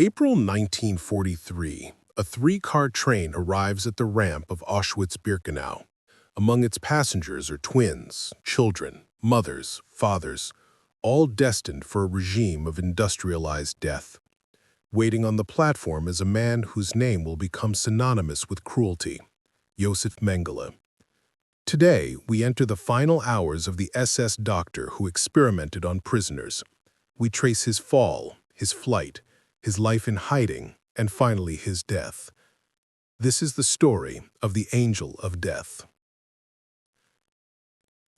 April 1943, a three-car train arrives at the ramp of Auschwitz-Birkenau. Among its passengers are twins, children, mothers, fathers, all destined for a regime of industrialized death. Waiting on the platform is a man whose name will become synonymous with cruelty, Josef Mengele. Today, we enter the final hours of the SS doctor who experimented on prisoners. We trace his fall, his flight, his life in hiding, and finally his death. This is the story of the Angel of Death.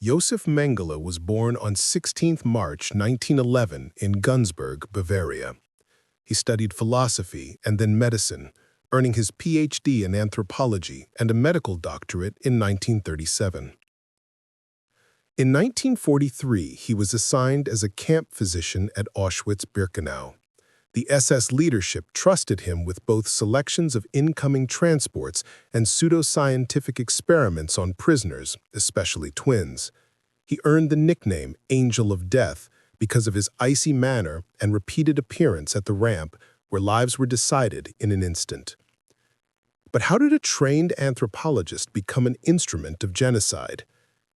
Josef Mengele was born on 16 March 1911 in Günzburg, Bavaria. He studied philosophy and then medicine, earning his PhD in anthropology and a medical doctorate in 1937. In 1943, he was assigned as a camp physician at Auschwitz-Birkenau. The SS leadership trusted him with both selections of incoming transports and pseudoscientific experiments on prisoners, especially twins. He earned the nickname Angel of Death because of his icy manner and repeated appearance at the ramp where lives were decided in an instant. But how did a trained anthropologist become an instrument of genocide?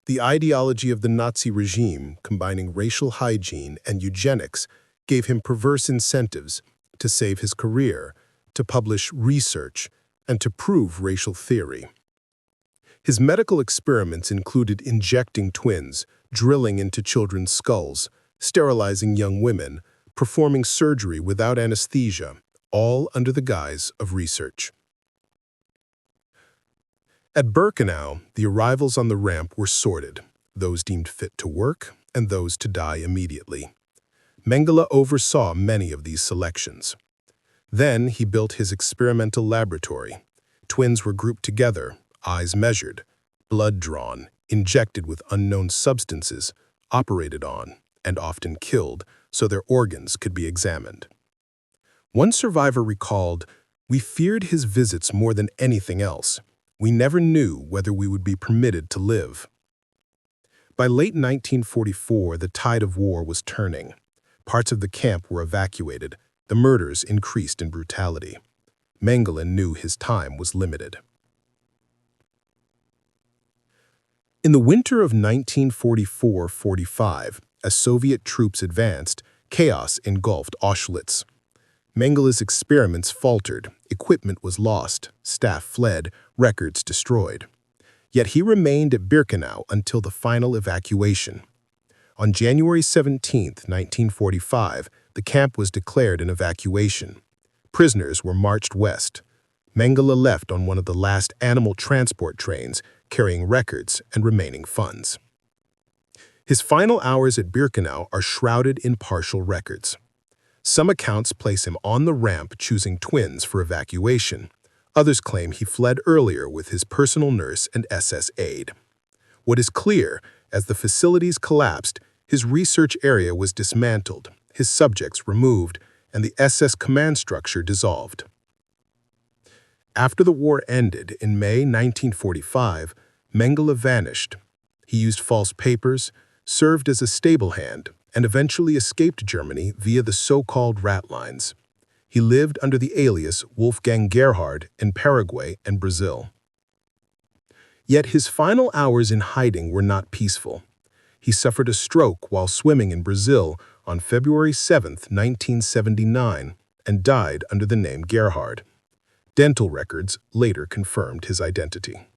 The ideology of the Nazi regime, combining racial hygiene and eugenics, gave him perverse incentives to save his career, to publish research, and to prove racial theory. His medical experiments included injecting twins, drilling into children's skulls, sterilizing young women, performing surgery without anesthesia, all under the guise of research. At Birkenau, the arrivals on the ramp were sorted, those deemed fit to work and those to die immediately. Mengele oversaw many of these selections. Then he built his experimental laboratory. Twins were grouped together, eyes measured, blood drawn, injected with unknown substances, operated on, and often killed so their organs could be examined. One survivor recalled, "We feared his visits more than anything else. We never knew whether we would be permitted to live." By late 1944, the tide of war was turning. Parts of the camp were evacuated. The murders increased in brutality. Mengele knew his time was limited. In the winter of 1944-45, as Soviet troops advanced, chaos engulfed Auschwitz. Mengele's experiments faltered, equipment was lost, staff fled, records destroyed. Yet he remained at Birkenau until the final evacuation. On January 17, 1945, the camp was declared an evacuation. Prisoners were marched west. Mengele left on one of the last animal transport trains, carrying records and remaining funds. His final hours at Birkenau are shrouded in partial records. Some accounts place him on the ramp choosing twins for evacuation. Others claim he fled earlier with his personal nurse and SS aide. What is clear, as the facilities collapsed, his research area was dismantled, his subjects removed, and the SS command structure dissolved. After the war ended in May 1945, Mengele vanished. He used false papers, served as a stable hand, and eventually escaped Germany via the so-called rat lines. He lived under the alias Wolfgang Gerhard in Paraguay and Brazil. Yet his final hours in hiding were not peaceful. He suffered a stroke while swimming in Brazil on February 7, 1979, and died under the name Gerhard. Dental records later confirmed his identity.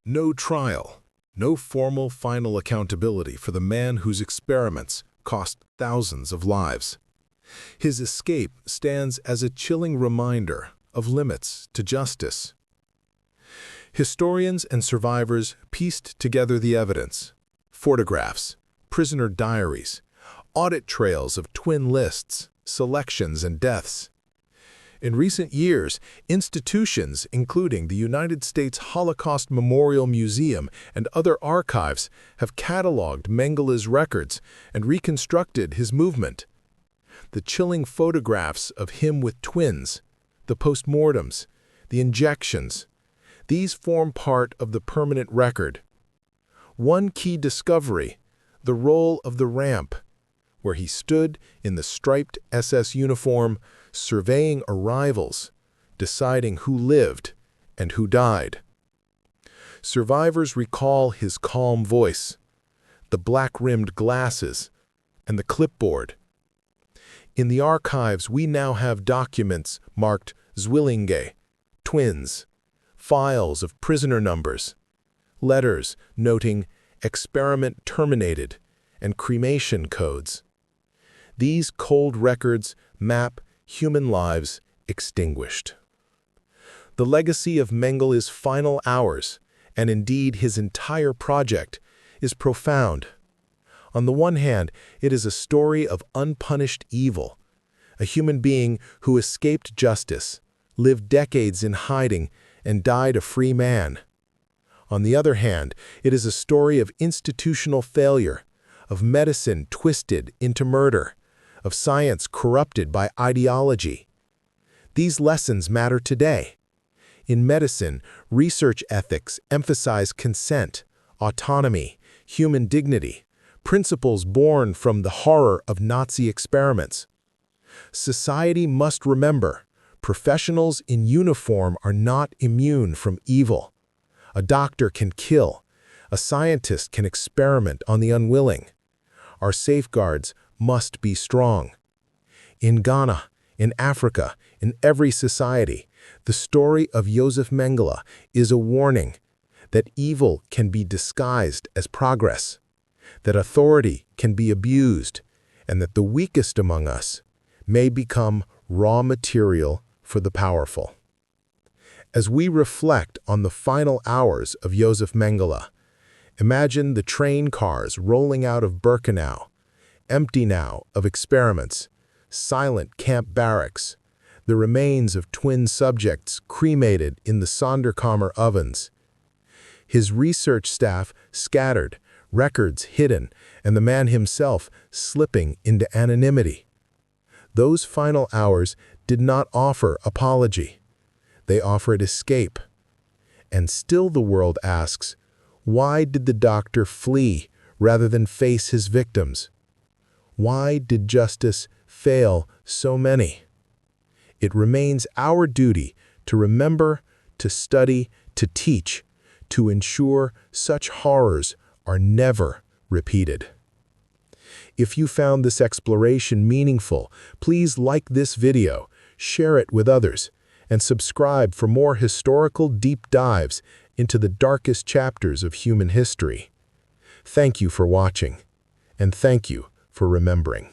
No trial, no formal final accountability for the man whose experiments cost thousands of lives. His escape stands as a chilling reminder of limits to justice. Historians and survivors pieced together the evidence: photographs, prisoner diaries, audit trails of twin lists, selections, and deaths. In recent years, institutions, including the United States Holocaust Memorial Museum and other archives, have cataloged Mengele's records and reconstructed his movement. The chilling photographs of him with twins, the postmortems, the injections, these form part of the permanent record. One key discovery, the role of the ramp. where he stood in the striped SS uniform, surveying arrivals, deciding who lived and who died. Survivors recall his calm voice, the black-rimmed glasses, and the clipboard. In the archives, we now have documents marked Zwillinge, twins, files of prisoner numbers, letters noting experiment terminated, and cremation codes. These cold records map human lives extinguished. The legacy of Mengele's final hours, and indeed his entire project, is profound. On the one hand, it is a story of unpunished evil, a human being who escaped justice, lived decades in hiding, and died a free man. On the other hand, it is a story of institutional failure, of medicine twisted into murder, of science corrupted by ideology. These lessons matter today. In medicine, research ethics emphasize consent, autonomy, human dignity, principles born from the horror of Nazi experiments. Society must remember, professionals in uniform are not immune from evil. A doctor can kill. A scientist can experiment on the unwilling. Our safeguards must be strong. In Ghana, in Africa, in every society, the story of Josef Mengele is a warning that evil can be disguised as progress, that authority can be abused, and that the weakest among us may become raw material for the powerful. As we reflect on the final hours of Josef Mengele, imagine the train cars rolling out of Birkenau, empty now of experiments, silent camp barracks, the remains of twin subjects cremated in the Sonderkammer ovens. His research staff scattered, records hidden, and the man himself slipping into anonymity. Those final hours did not offer apology. They offered escape. And still the world asks, why did the doctor flee rather than face his victims? Why did justice fail so many? It remains our duty to remember, to study, to teach, to ensure such horrors are never repeated. If you found this exploration meaningful, please like this video, share it with others, and subscribe for more historical deep dives into the darkest chapters of human history. Thank you for watching, and thank you for remembering.